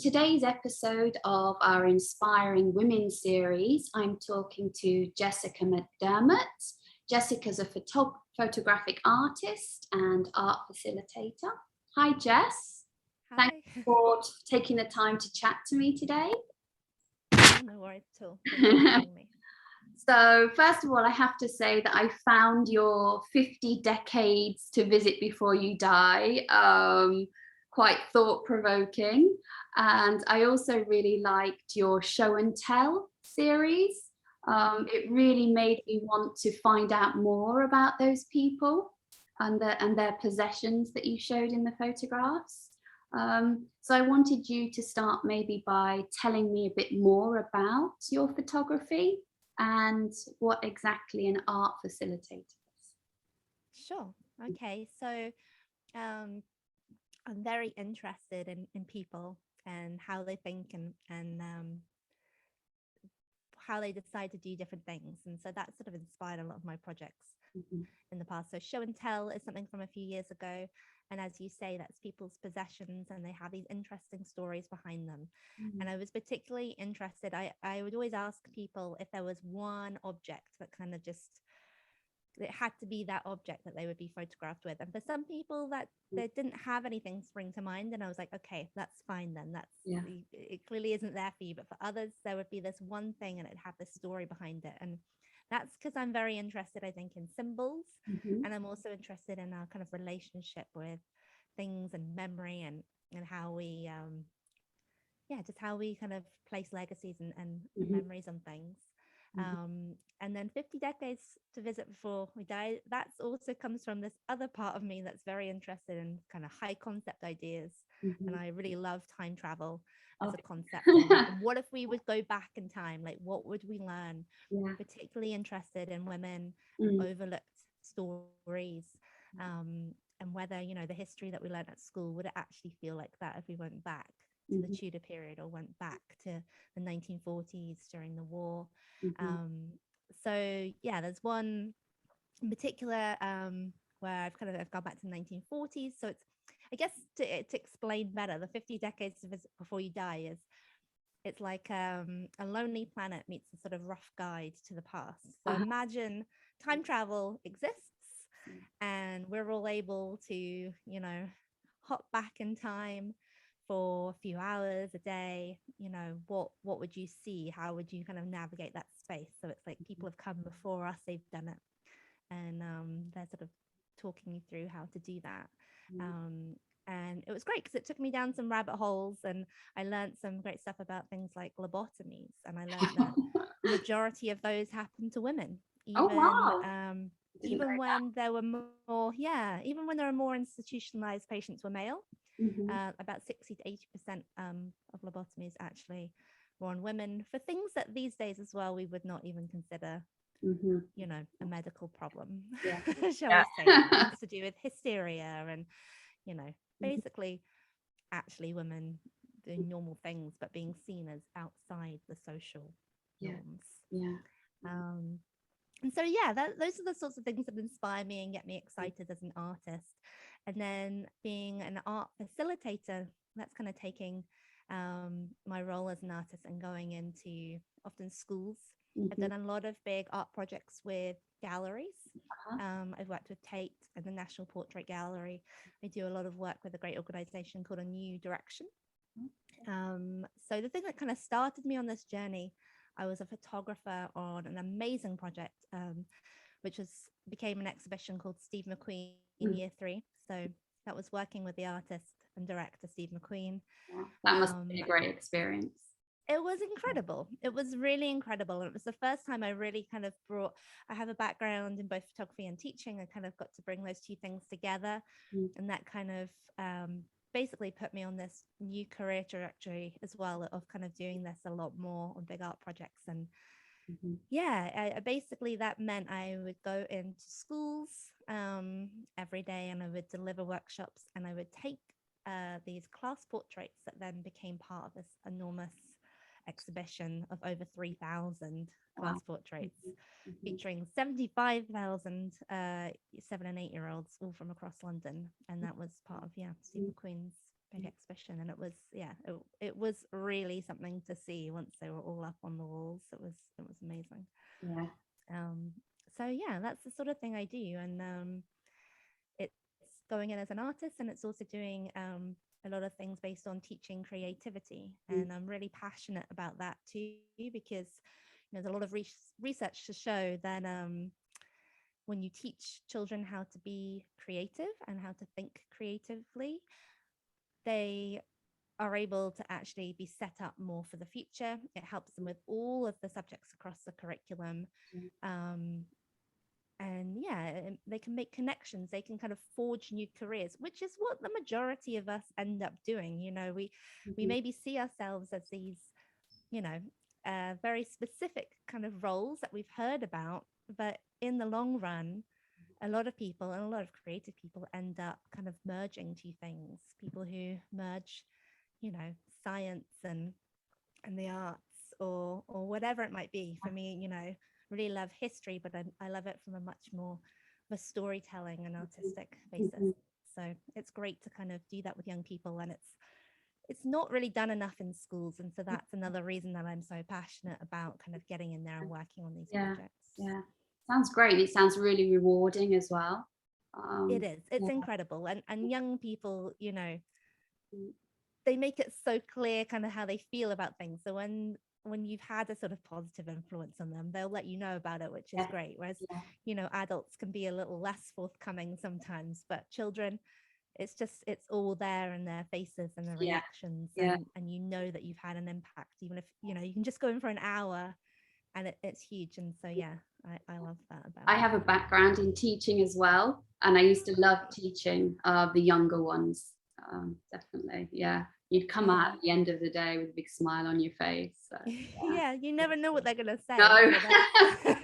today's episode of our Inspiring Women series, I'm talking to Jessica McDermott. Jessica's a photographic artist and art facilitator. Hi, Jess. Hi. Thanks for taking the time to chat to me today. No worries at all. Thank you for having me. So first of all, I have to say that I found your 50 decades to visit before you die quite thought-provoking. And I also really liked your show and tell series. It really made me want to find out more about those people and their possessions that you showed in the photographs. So I wanted you to start maybe by telling me a bit more about your photography and what exactly an art facilitator is. Sure. Okay. So I'm very interested in people and how they think and how they decide to do different things. And so that sort of inspired a lot of my projects in the past. So show and tell is something from a few years ago. And as you say, that's people's possessions and they have these interesting stories behind them. And I was particularly interested. I would always ask people if there was one object that kind of just, it had to be that object that they would be photographed with. And for some people that they didn't have anything spring to mind. And I was like, okay, that's fine then. It clearly isn't there for you. But for others, there would be this one thing and it'd have this story behind it. And that's because I'm very interested, I think, in symbols. And I'm also interested in our kind of relationship with things and memory and how we, just how we kind of place legacies and memories on things. And then 50 decades to visit before we die. That also comes from this other part of me that's very interested in kind of high concept ideas. And I really love time travel as a concept. And what if we would go back in time? Like, what would we learn? Particularly interested in women and overlooked stories. And whether, the history that we learned at school, would it actually feel like that if we went back to the Tudor period or went back to the 1940s during the war? So there's one in particular where I've gone back to the 1940s. So it's, I guess to explain better, the 50 decades to visit before you die it's like a Lonely Planet meets a sort of rough guide to the past. So imagine time travel exists and we're all able to, hop back in time for a few hours a day. What would you see? How would you kind of navigate that space? So it's like people have come before us, they've done it, and they're sort of talking you through how to do that. And it was great because it took me down some rabbit holes and I learned some great stuff about things like lobotomies. And I learned that the majority of those happen to women, even when there were even when there were more institutionalized patients were male. About 60 to 80% of lobotomies actually were on women for things that these days as well we would not even consider a medical problem. Shall we say, things to do with hysteria and basically actually women doing normal things but being seen as outside the social norms. And so those are the sorts of things that inspire me and get me excited as an artist. And then being an art facilitator, that's kind of taking my role as an artist and going into often schools. I've done a lot of big art projects with galleries. I've worked with Tate and the National Portrait Gallery. I do a lot of work with a great organization called A New Direction. So the thing that kind of started me on this journey, I was a photographer on an amazing project, which became an exhibition called Steve McQueen Year 3. So that was working with the artist and director Steve McQueen. That must be a great experience. It was incredible. It was really incredible. And it was the first time I really kind of I have a background in both photography and teaching. I kind of got to bring those two things together. And that kind of basically put me on this new career trajectory as well of kind of doing this a lot more on big art projects. And I basically that meant I would go into schools every day and I would deliver workshops and I would take these class portraits that then became part of this enormous exhibition of over 3,000 class portraits featuring 75,000 7 and 8 year olds all from across London. And that was part of Steve McQueen's big exhibition, and it was, yeah, it was really something to see once they were all up on the walls. It was amazing. Yeah. um so yeah, that's the sort of thing I do. And it's going in as an artist, and it's also doing a lot of things based on teaching creativity. And I'm really passionate about that too, because there's a lot of research to show that when you teach children how to be creative and how to think creatively, they are able to actually be set up more for the future. It helps them with all of the subjects across the curriculum. And yeah, they can make connections, they can kind of forge new careers, which is what the majority of us end up doing. We maybe see ourselves as these, very specific kind of roles that we've heard about, but in the long run, a lot of people, and a lot of creative people, end up kind of merging two things. People who merge, science and the arts, or whatever it might be. For me, really love history, but I love it from a much more of a storytelling and artistic basis. So it's great to kind of do that with young people, and it's not really done enough in schools. And so that's another reason that I'm so passionate about kind of getting in there and working on these projects. Yeah, sounds great. It sounds really rewarding as well. It is. It's incredible. And young people, they make it so clear kind of how they feel about things. So when you've had a sort of positive influence on them, they'll let you know about it, which is great. Whereas, adults can be a little less forthcoming sometimes, but children, it's all there in their faces and their reactions. And that you've had an impact, even if, you can just go in for an hour and it's huge. And so, yeah, I love that about I have a background in teaching as well, and I used to love teaching the younger ones. Definitely, yeah. You'd come out at the end of the day with a big smile on your face. So, yeah, you never know what they're gonna say. No. So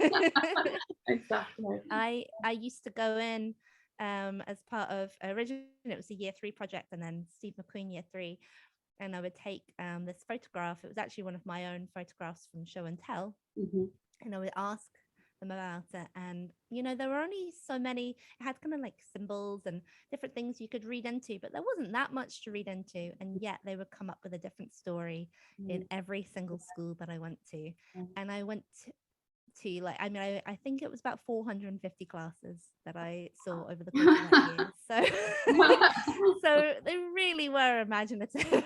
Exactly. I used to go in as part of, originally it was a year 3 project, and then Steve McQueen year 3, and I would take this photograph. It was actually one of my own photographs from show and tell, and I would ask them about it. And there were only so many. It had kind of like symbols and different things you could read into, but there wasn't that much to read into, and yet they would come up with a different story in every single school that I went to. And I went to like, I think it was about 450 classes that I saw over the course of that year. So they really were imaginative.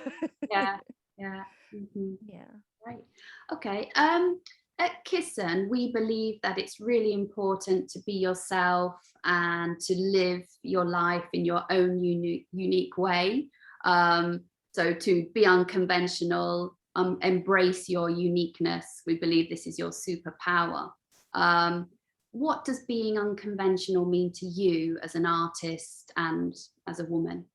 Yeah. Right. Okay. At Cyssan, we believe that it's really important to be yourself and to live your life in your own unique way. So to be unconventional, embrace your uniqueness. We believe this is your superpower. What does being unconventional mean to you as an artist and as a woman?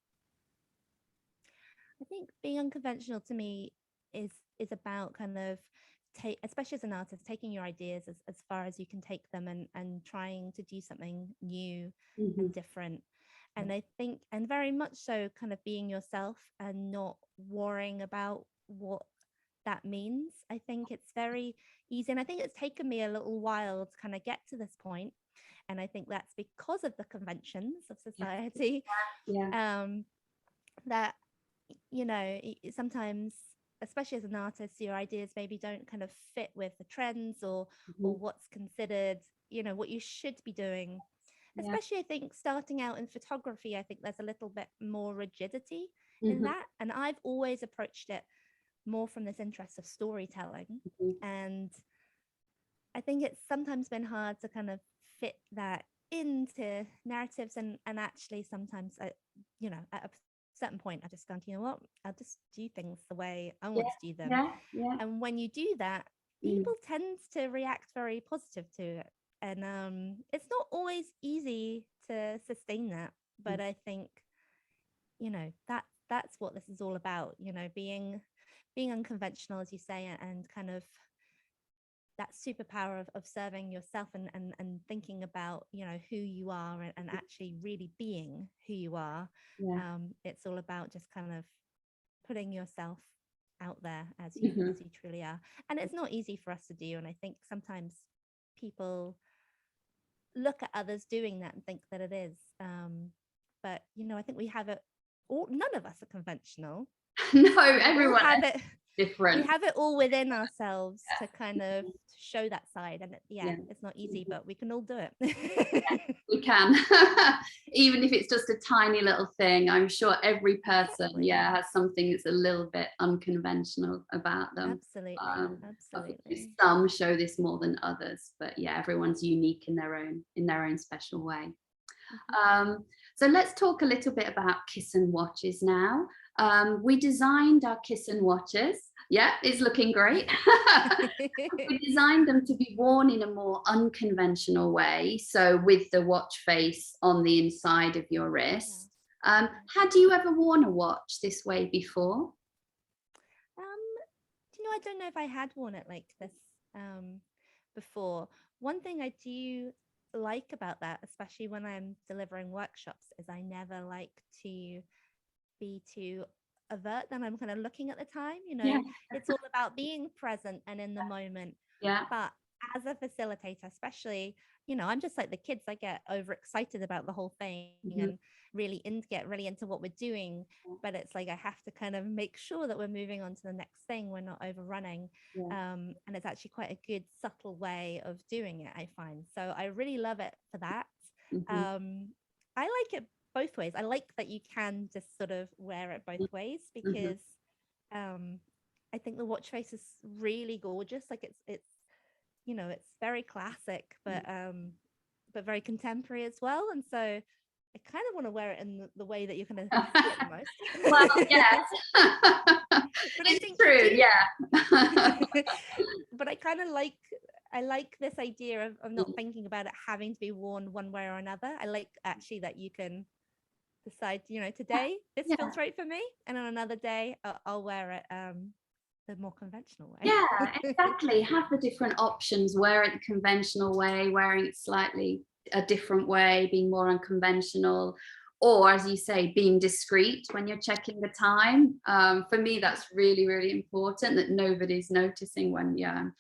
I think being unconventional to me is about kind of especially as an artist, taking your ideas as far as you can take them, and trying to do something new and different. And I think, and very much so, kind of being yourself and not worrying about what that means. I think it's very easy, and I think it's taken me a little while to kind of get to this point. And I think that's because of the conventions of society. That sometimes, especially as an artist, your ideas maybe don't kind of fit with the trends, or what's considered, what you should be doing. Especially, I think, starting out in photography, I think there's a little bit more rigidity in that. And I've always approached it more from this interest of storytelling. And I think it's sometimes been hard to kind of fit that into narratives, and actually sometimes at a certain point I just gone, you know what, I'll just do things the way I want to do them. And when you do that, people tend to react very positive to it. And it's not always easy to sustain that, but I think that's what this is all about, being unconventional, as you say, and kind of that superpower of serving yourself, and thinking about who you are, and actually really being who you are. It's all about just kind of putting yourself out there as you truly are. And it's not easy for us to do, and I think sometimes people look at others doing that and think that it is, but I think we have it none of us are conventional. No, We all everyone have is it. different. We have it all within ourselves to kind of show that side, and Yeah. it's not easy, but we can all do it. We can. Even if it's just a tiny little thing, I'm sure every person Exactly. has something that's a little bit unconventional about them. Absolutely. Absolutely. Some show this more than others, but yeah, everyone's unique in their own special way. So let's talk a little bit about Cyssan watches now. We designed our Cyssan watches. Yeah, it's looking great. We designed them to be worn in a more unconventional way, so with the watch face on the inside of your wrist. Had you ever worn a watch this way before? I don't know if I had worn it like this before. One thing I do like about that, especially when I'm delivering workshops, is I never like to be too avert than I'm kind of looking at the time. It's all about being present and in the moment. Yeah. But as a facilitator, especially, I'm just like the kids. I get overexcited about the whole thing and get really into what we're doing. But it's like I have to kind of make sure that we're moving on to the next thing. We're not overrunning. And it's actually quite a good, subtle way of doing it, I find. So I really love it for that. I like it both ways. I like that you can just sort of wear it both ways, because I think the watch face is really gorgeous. Like it's very classic, but very contemporary as well. And so I kind of want to wear it in the way that you're going to see it the most. Well, yes. But I think true, yeah. But I like this idea of not thinking about it having to be worn one way or another. I like actually that you can decide, today this feels right for me, and on another day I'll wear it the more conventional way. Yeah, exactly. Have the different options: wear it the conventional way, wearing it slightly a different way, being more unconventional, or, as you say, being discreet when you're checking the time. For me, that's really, really important, that nobody's noticing when you're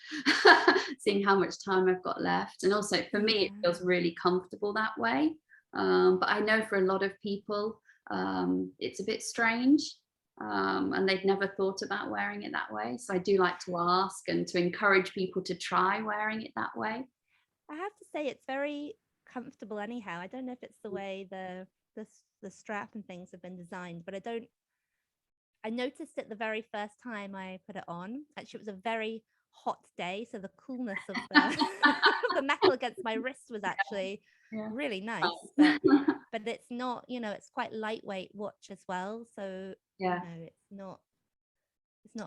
seeing how much time I've got left. And also, for me, it feels really comfortable that way. But I know for a lot of people, it's a bit strange. And they've never thought about wearing it that way. So I do like to ask and to encourage people to try wearing it that way. I have to say it's very comfortable anyhow. I don't know if it's the way the strap and things have been designed, but I noticed it the very first time I put it on. Actually, it was a very hot day, so the coolness of the the metal against my wrist was actually really nice. But it's not, it's quite lightweight watch as well, so it's not you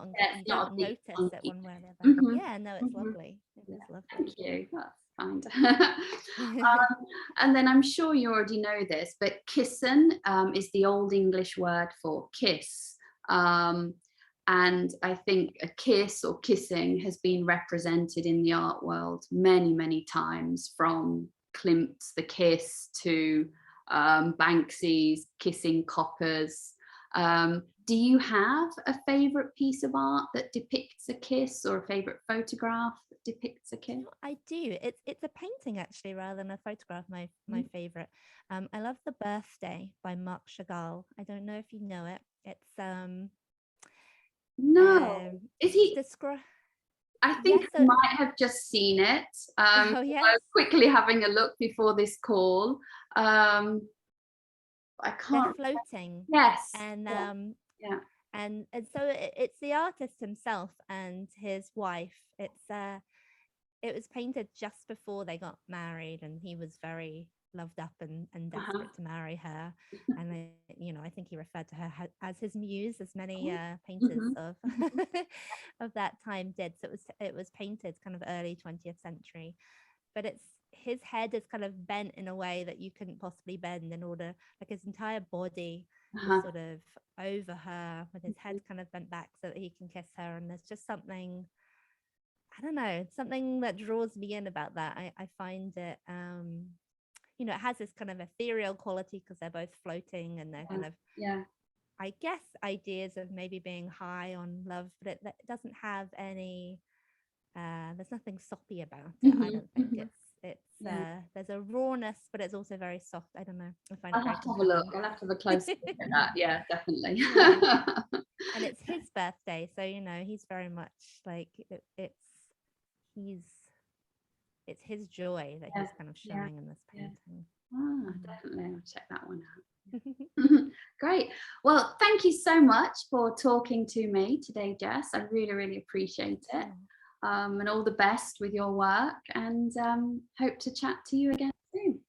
don't notice it one way or the other. Yeah, no, it's lovely. It's lovely. Thank you. That's kind. And then I'm sure you already know this, but Cyssan is the Old English word for kiss. And I think a kiss or kissing has been represented in the art world many, many times, from Klimt's The Kiss to Banksy's Kissing Coppers. Do you have a favorite piece of art that depicts a kiss, or a favorite photograph that depicts a kiss? I do. It's a painting actually, rather than a photograph. My favorite. I love The Birthday by Marc Chagall. I don't know if you know it. It's No. Is he? I think I might have just seen it. Oh, yes. I was quickly having a look before this call. I can't. They're floating. Yes. And and so it's the artist himself and his wife. It was painted just before they got married, and he was very loved up and desperate to marry her. And I think he referred to her as his muse, as many painters of of that time did. So it was painted kind of early 20th century, but his head is kind of bent in a way that you couldn't possibly bend, in order, like his entire body is sort of over her, with his head kind of bent back so that he can kiss her. And there's just something, I don't know, something that draws me in about that. I find it it has this kind of ethereal quality, because they're both floating, and they're kind of I guess ideas of maybe being high on love, but it doesn't have any there's nothing soppy about it. I don't think there's a rawness, but it's also very soft. I don't know. I find I'll it very have to have a compelling. look. I'll have to have a close look at that. Yeah, definitely. Yeah. And it's his birthday, so he's very much like it's his joy that he's kind of showing in this painting. Definitely, I'll check that one out. Great. Well, thank you so much for talking to me today, Jess. I really, really appreciate it. And all the best with your work, and hope to chat to you again soon.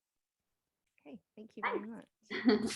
Okay, thank you very much.